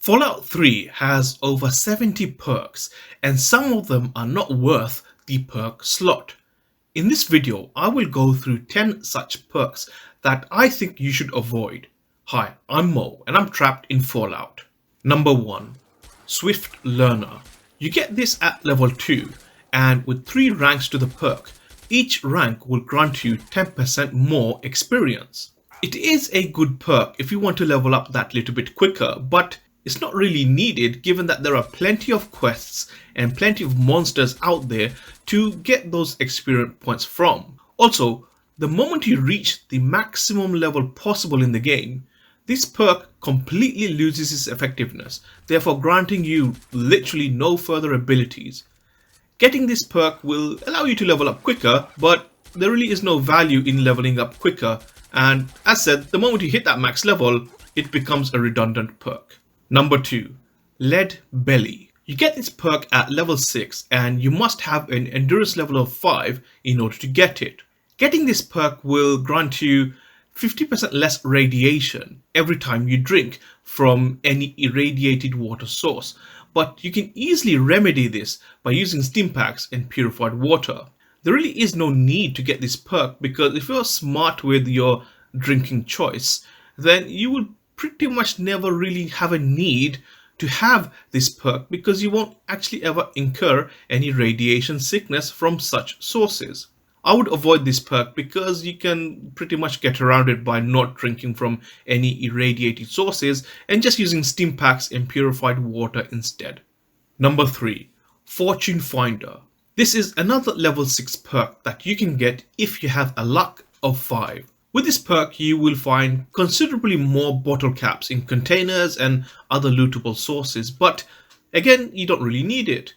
Fallout 3 has over 70 perks, and some of them are not worth the perk slot. In this video, I will go through 10 such perks that I think you should avoid. Hi, I'm Mo and I'm trapped in Fallout. Number 1. Swift Learner. You get this at level 2, and with 3 ranks to the perk, each rank will grant you 10% more experience. It is a good perk if you want to level up that little bit quicker, but it's not really needed given that there are plenty of quests and plenty of monsters out there to get those experience points from. Also, the moment you reach the maximum level possible in the game, this perk completely loses its effectiveness, therefore granting you literally no further abilities. Getting this perk will allow you to level up quicker, but there really is no value in leveling up quicker, and as said, the moment you hit that max level, it becomes a redundant perk. Number 2. Lead Belly. You get this perk at level 6 and you must have an endurance level of 5 in order to get it. Getting this perk will grant you 50% less radiation every time you drink from any irradiated water source, but you can easily remedy this by using stim packs and purified water. There really is no need to get this perk because if you're smart with your drinking choice, then you will pretty much never really have a need to have this perk because you won't actually ever incur any radiation sickness from such sources. I would avoid this perk because you can pretty much get around it by not drinking from any irradiated sources and just using stim packs and purified water instead. Number 3. Fortune Finder. This is another level 6 perk that you can get if you have a luck of 5. With this perk, you will find considerably more bottle caps in containers and other lootable sources, but again, you don't really need it.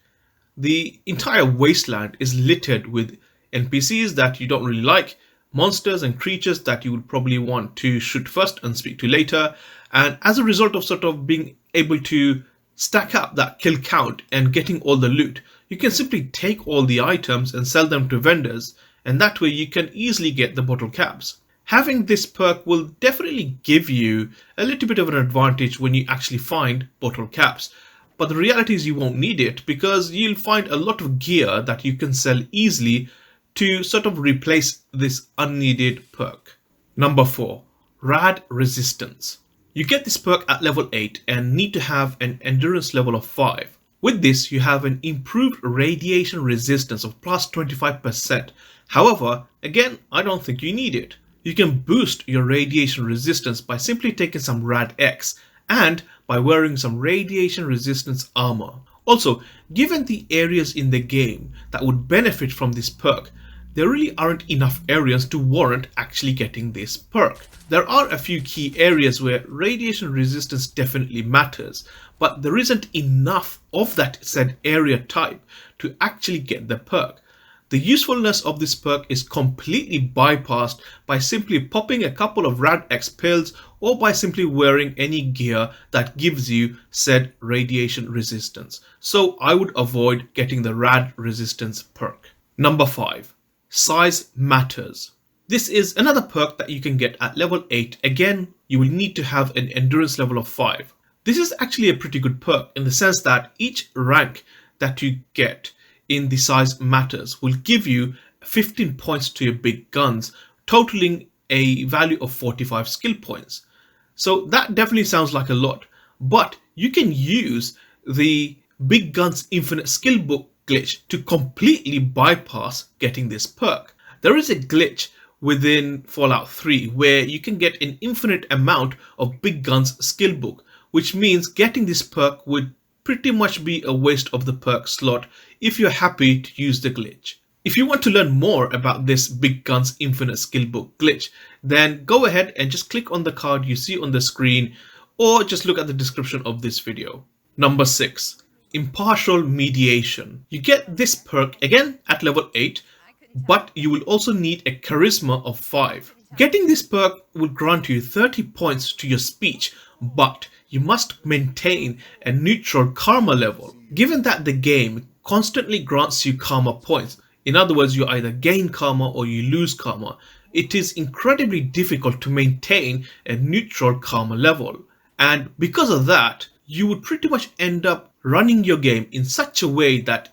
The entire wasteland is littered with NPCs that you don't really like, monsters and creatures that you would probably want to shoot first and speak to later, and as a result of sort of being able to stack up that kill count and getting all the loot, you can simply take all the items and sell them to vendors, and that way you can easily get the bottle caps. Having this perk will definitely give you a little bit of an advantage when you actually find bottle caps, but the reality is you won't need it because you'll find a lot of gear that you can sell easily to sort of replace this unneeded perk. Number 4. Rad Resistance. You get this perk at level 8 and need to have an endurance level of 5. With this, you have an improved radiation resistance of plus 25%. However, again, I don't think you need it. You can boost your radiation resistance by simply taking some Rad X and by wearing some radiation resistance armor. Also, given the areas in the game that would benefit from this perk, there really aren't enough areas to warrant actually getting this perk. There are a few key areas where radiation resistance definitely matters, but there isn't enough of that said area type to actually get the perk. The usefulness of this perk is completely bypassed by simply popping a couple of Rad X pills or by simply wearing any gear that gives you said radiation resistance. So I would avoid getting the Rad Resistance perk. Number 5. Size Matters. This is another perk that you can get at level 8. Again, you will need to have an endurance level of 5. This is actually a pretty good perk in the sense that each rank that you get in the Size Matters will give you 15 points to your big guns, totaling a value of 45 skill points. So that definitely sounds like a lot, but you can use the Big Guns Infinite Skill Book glitch to completely bypass getting this perk. There is a glitch within Fallout 3 where you can get an infinite amount of Big Guns Skill Book, which means getting this perk would pretty much be a waste of the perk slot if you're happy to use the glitch. If you want to learn more about this Big Guns Infinite Skill Book glitch, then go ahead and just click on the card you see on the screen or just look at the description of this video. Number 6. Impartial Mediation. You get this perk again at level 8, but you will also need a charisma of 5. Getting this perk will grant you 30 points to your speech, but you must maintain a neutral karma level. Given that the game constantly grants you karma points, in other words, you either gain karma or you lose karma, it is incredibly difficult to maintain a neutral karma level. And because of that, you would pretty much end up running your game in such a way that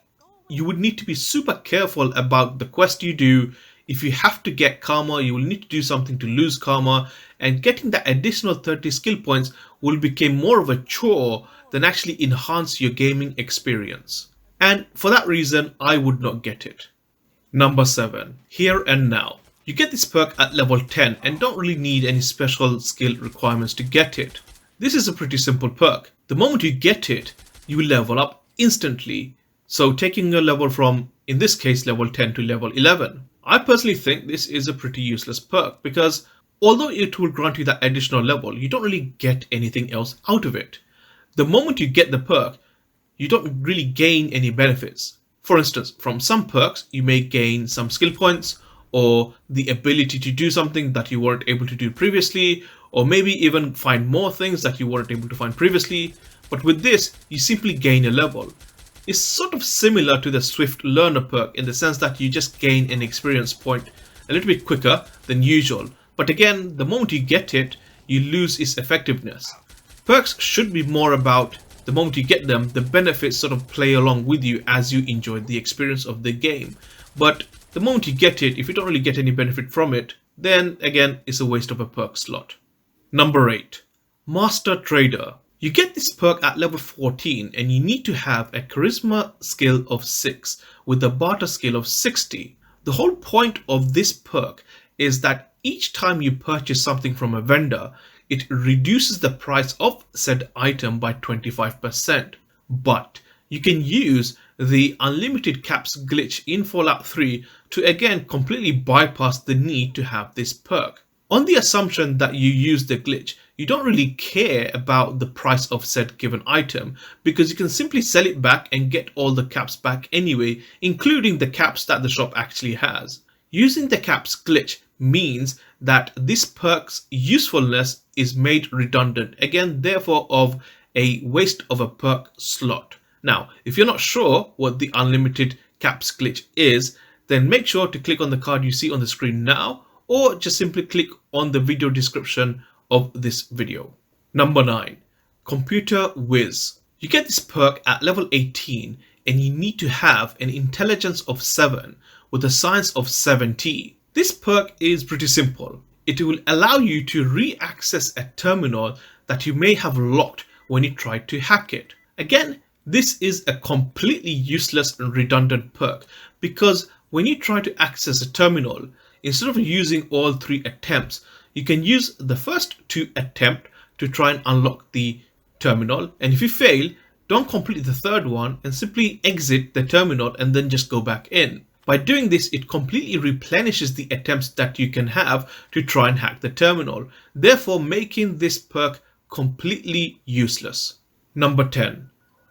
you would need to be super careful about the quest you do. If you have to get karma, you will need to do something to lose karma, and getting that additional 30 skill points will become more of a chore than actually enhance your gaming experience. And for that reason, I would not get it. Number 7. Here and Now. You get this perk at level 10 and don't really need any special skill requirements to get it. This is a pretty simple perk. The moment you get it, you will level up instantly. So taking your level from, in this case, level 10 to level 11. I personally think this is a pretty useless perk because although it will grant you that additional level, you don't really get anything else out of it. The moment you get the perk, you don't really gain any benefits. For instance, from some perks, you may gain some skill points or the ability to do something that you weren't able to do previously, or maybe even find more things that you weren't able to find previously. But with this, you simply gain a level. It's sort of similar to the Swift Learner perk in the sense that you just gain an experience point a little bit quicker than usual. But again, the moment you get it, you lose its effectiveness. Perks should be more about the moment you get them, the benefits sort of play along with you as you enjoy the experience of the game. But the moment you get it, if you don't really get any benefit from it, then again, it's a waste of a perk slot. Number 8. Master Trader. You get this perk at level 14 and you need to have a charisma skill of 6 with a barter skill of 60. The whole point of this perk is that each time you purchase something from a vendor, it reduces the price of said item by 25%. But you can use the unlimited caps glitch in Fallout 3 to again completely bypass the need to have this perk. On the assumption that you use the glitch, you don't really care about the price of said given item because you can simply sell it back and get all the caps back anyway, including the caps that the shop actually has. Using the caps glitch means that this perk's usefulness is made redundant, again therefore of a waste of a perk slot. Now, if you're not sure what the unlimited caps glitch is, then make sure to click on the card you see on the screen now, or just simply click on the video description of this video. Number 9. Computer Whiz. You get this perk at level 18 and you need to have an intelligence of 7 with a science of 70. This perk is pretty simple. It will allow you to re-access a terminal that you may have locked when you tried to hack it. Again, this is a completely useless and redundant perk because when you try to access a terminal, instead of using all 3 attempts, you can use the first 2 attempts to try and unlock the terminal, and if you fail, don't complete the third one and simply exit the terminal and then just go back in. By doing this, it completely replenishes the attempts that you can have to try and hack the terminal, therefore making this perk completely useless. Number 10.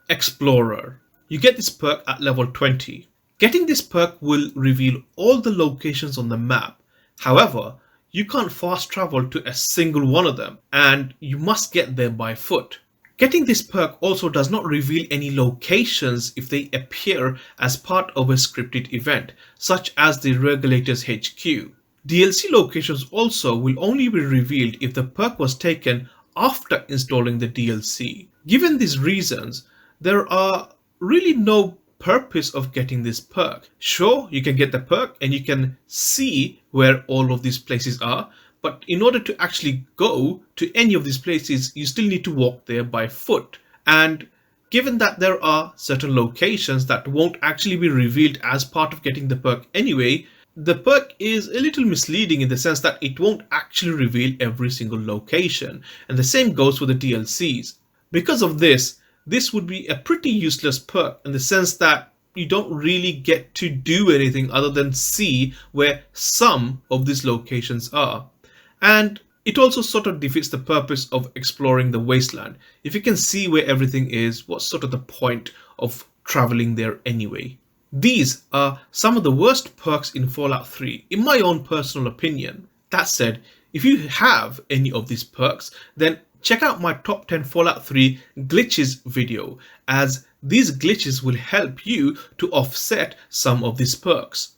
Explorer. You get this perk at level 20. Getting this perk will reveal all the locations on the map. However, you can't fast travel to a single one of them, and you must get there by foot. Getting this perk also does not reveal any locations if they appear as part of a scripted event, such as the Regulator's HQ. DLC locations also will only be revealed if the perk was taken after installing the DLC. Given these reasons, there are really no purpose of getting this perk. Sure, you can get the perk and you can see where all of these places are, but in order to actually go to any of these places, you still need to walk there by foot. And given that there are certain locations that won't actually be revealed as part of getting the perk anyway, the perk is a little misleading in the sense that it won't actually reveal every single location. And the same goes for the DLCs. Because of this, this would be a pretty useless perk in the sense that you don't really get to do anything other than see where some of these locations are. And it also sort of defeats the purpose of exploring the wasteland. If you can see where everything is, what's sort of the point of traveling there anyway? These are some of the worst perks in Fallout 3, in my own personal opinion. That said, if you have any of these perks, then check out my top 10 Fallout 3 glitches video, as these glitches will help you to offset some of these perks.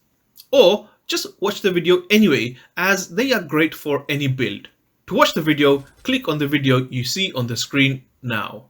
Or just watch the video anyway, as they are great for any build. To watch the video, click on the video you see on the screen now.